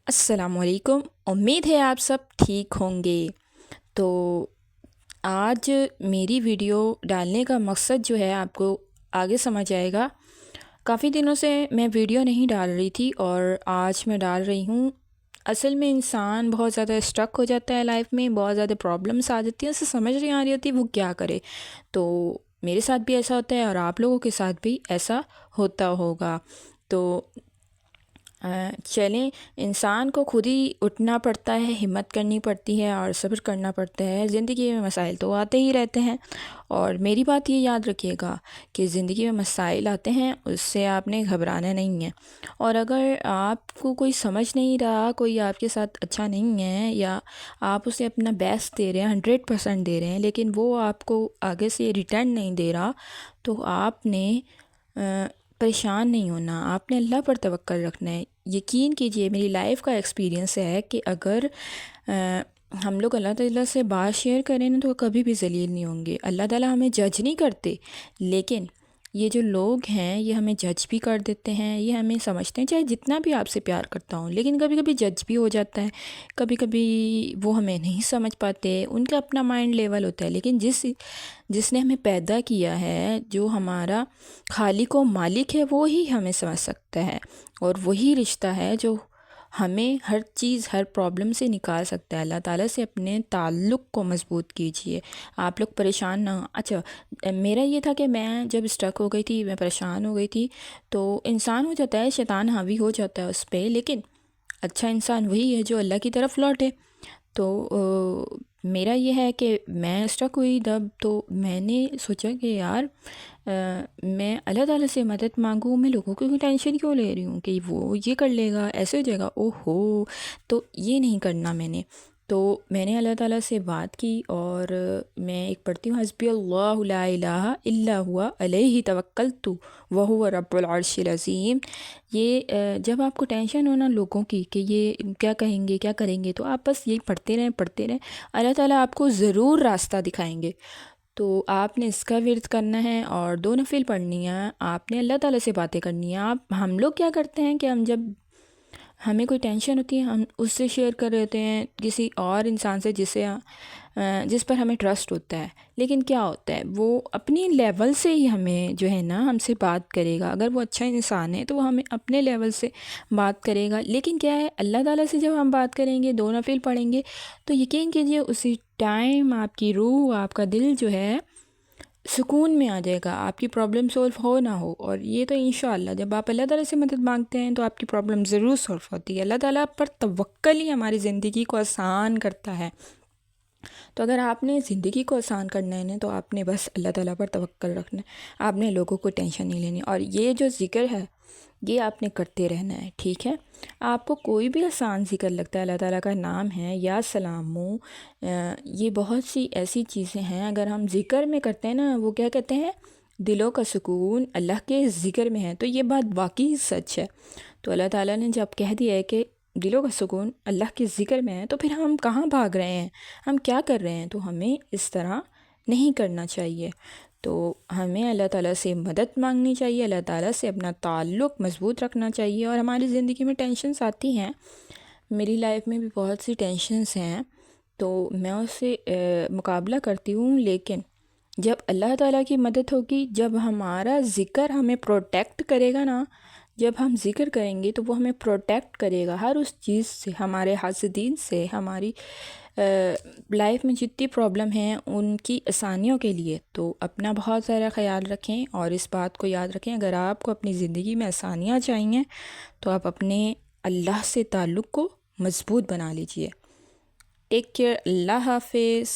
السلام علیکم۔ امید ہے آپ سب ٹھیک ہوں گے۔ تو آج میری ویڈیو ڈالنے کا مقصد جو ہے آپ کو آگے سمجھ آئے گا۔ کافی دنوں سے میں ویڈیو نہیں ڈال رہی تھی اور آج میں ڈال رہی ہوں۔ اصل میں انسان بہت زیادہ اسٹرک ہو جاتا ہے لائف میں، بہت زیادہ پرابلمس آ جاتی ہیں، اسے سمجھ نہیں آ رہی ہوتی وہ کیا کرے۔ تو میرے ساتھ بھی ایسا ہوتا ہے اور آپ لوگوں کے ساتھ بھی ایسا ہوتا ہوگا۔ تو چلیں، انسان کو خود ہی اٹھنا پڑتا ہے، ہمت کرنی پڑتی ہے اور صبر کرنا پڑتا ہے۔ زندگی میں مسائل تو آتے ہی رہتے ہیں، اور میری بات یہ یاد رکھیے گا کہ زندگی میں مسائل آتے ہیں، اس سے آپ نے گھبرانا نہیں ہے۔ اور اگر آپ کو کوئی سمجھ نہیں رہا، کوئی آپ کے ساتھ اچھا نہیں ہے، یا آپ اسے اپنا بیسٹ دے رہے ہیں، 100% دے رہے ہیں، لیکن وہ آپ کو آگے سے ریٹرن نہیں دے رہا، تو آپ نے پریشان نہیں ہونا، آپ نے اللہ پر توکل رکھنا ہے۔ یقین کیجئے، میری لائف کا ایکسپیرینس ہے کہ اگر ہم لوگ اللہ تعالیٰ سے بات شیئر کریں نا تو کبھی بھی ذلیل نہیں ہوں گے۔ اللہ تعالیٰ ہمیں جج نہیں کرتے، لیکن یہ جو لوگ ہیں یہ ہمیں جج بھی کر دیتے ہیں، یہ ہمیں سمجھتے ہیں چاہے جتنا بھی آپ سے پیار کرتا ہوں، لیکن کبھی کبھی جج بھی ہو جاتا ہے، کبھی کبھی وہ ہمیں نہیں سمجھ پاتے، ان کا اپنا مائنڈ لیول ہوتا ہے۔ لیکن جس نے ہمیں پیدا کیا ہے، جو ہمارا خالق و مالک ہے، وہ ہی ہمیں سمجھ سکتا ہے، اور وہی رشتہ ہے جو ہمیں ہر چیز، ہر پرابلم سے نکال سکتا ہے۔ اللہ تعالیٰ سے اپنے تعلق کو مضبوط کیجئے، آپ لوگ پریشان نہ ہوں۔ اچھا، میرا یہ تھا کہ میں جب اسٹرک ہو گئی تھی، میں پریشان ہو گئی تھی، تو انسان ہو جاتا ہے، شیطان حاوی ہو جاتا ہے اس پہ، لیکن اچھا انسان وہی ہے جو اللہ کی طرف لوٹے۔ تو میرا یہ ہے کہ میں اسٹرک ہوئی تب، تو میں نے سوچا کہ یار میں اللہ تعالیٰ سے مدد مانگوں، میں لوگوں کی ٹینشن کیوں لے رہی ہوں کہ وہ یہ کر لے گا، ایسے ہو جائے گا، او ہو، تو یہ نہیں کرنا میں نے۔ تو میں نے اللہ تعالیٰ سے بات کی، اور میں ایک پڑھتی ہوں، حسبی اللہ لا الہ الا ہوا علیہ توکلت وہو رب العرش العظیم۔ یہ جب آپ کو ٹینشن ہونا لوگوں کی کہ یہ کیا کہیں گے، کیا کریں گے، تو آپ بس یہ پڑھتے رہیں، اللہ تعالیٰ آپ کو ضرور راستہ دکھائیں گے۔ تو آپ نے اس کا ورد کرنا ہے اور 2 نفل پڑھنی ہے، آپ نے اللہ تعالیٰ سے باتیں کرنی ہیں۔ ہم لوگ کیا کرتے ہیں کہ ہم جب ہمیں کوئی ٹینشن ہوتی ہے، ہم اس سے شیئر کر رہتے ہیں، کسی اور انسان سے جس پر ہمیں ٹرسٹ ہوتا ہے، لیکن کیا ہوتا ہے وہ اپنی لیول سے ہی ہمیں جو ہے نا ہم سے بات کرے گا۔ اگر وہ اچھا انسان ہے تو وہ ہمیں اپنے لیول سے بات کرے گا، لیکن کیا ہے، اللہ تعالیٰ سے جب ہم بات کریں گے، 2 نفل پڑھیں گے، تو یقین کیجئے اسی ٹائم آپ کی روح، آپ کا دل جو ہے سکون میں آ جائے گا، آپ کی پرابلم سولو ہو نہ ہو۔ اور یہ تو انشاءاللہ جب آپ اللہ تعالیٰ سے مدد مانگتے ہیں تو آپ کی پرابلم ضرور سولو ہوتی ہے۔ اللہ تعالیٰ پر توکل ہی ہماری زندگی کو آسان کرتا ہے۔ تو اگر آپ نے زندگی کو آسان کرنا ہے نا، تو آپ نے بس اللہ تعالیٰ پر توکل رکھنا ہے، آپ نے لوگوں کو ٹینشن نہیں لینی، اور یہ جو ذکر ہے یہ آپ نے کرتے رہنا ہے، ٹھیک ہے؟ آپ کو کوئی بھی آسان ذکر لگتا ہے، اللہ تعالیٰ کا نام ہے یا سلامو، یہ بہت سی ایسی چیزیں ہیں اگر ہم ذکر میں کرتے ہیں نا، وہ کیا کہتے ہیں، دلوں کا سکون اللہ کے ذکر میں ہے۔ تو یہ بات واقعی سچ ہے۔ تو اللہ تعالیٰ نے جب کہہ دیا ہے کہ دلوں کا سکون اللہ کے ذکر میں ہے، تو پھر ہم کہاں بھاگ رہے ہیں، ہم کیا کر رہے ہیں؟ تو ہمیں اس طرح نہیں کرنا چاہیے۔ تو ہمیں اللہ تعالیٰ سے مدد مانگنی چاہیے، اللہ تعالیٰ سے اپنا تعلق مضبوط رکھنا چاہیے۔ اور ہماری زندگی میں ٹینشنز آتی ہیں، میری لائف میں بھی بہت سی ٹینشنز ہیں، تو میں اس سے مقابلہ کرتی ہوں، لیکن جب اللہ تعالیٰ کی مدد ہوگی، جب ہمارا ذکر ہمیں پروٹیکٹ کرے گا نا، جب ہم ذکر کریں گے تو وہ ہمیں پروٹیکٹ کرے گا ہر اس چیز سے، ہمارے حاسدین سے، ہماری لائف میں جتنی پرابلم ہیں ان کی آسانیوں کے لیے۔ تو اپنا بہت سارا خیال رکھیں، اور اس بات کو یاد رکھیں، اگر آپ کو اپنی زندگی میں آسانیاں چاہیے تو آپ اپنے اللہ سے تعلق کو مضبوط بنا لیجئے۔ ٹیک کیئر، اللہ حافظ۔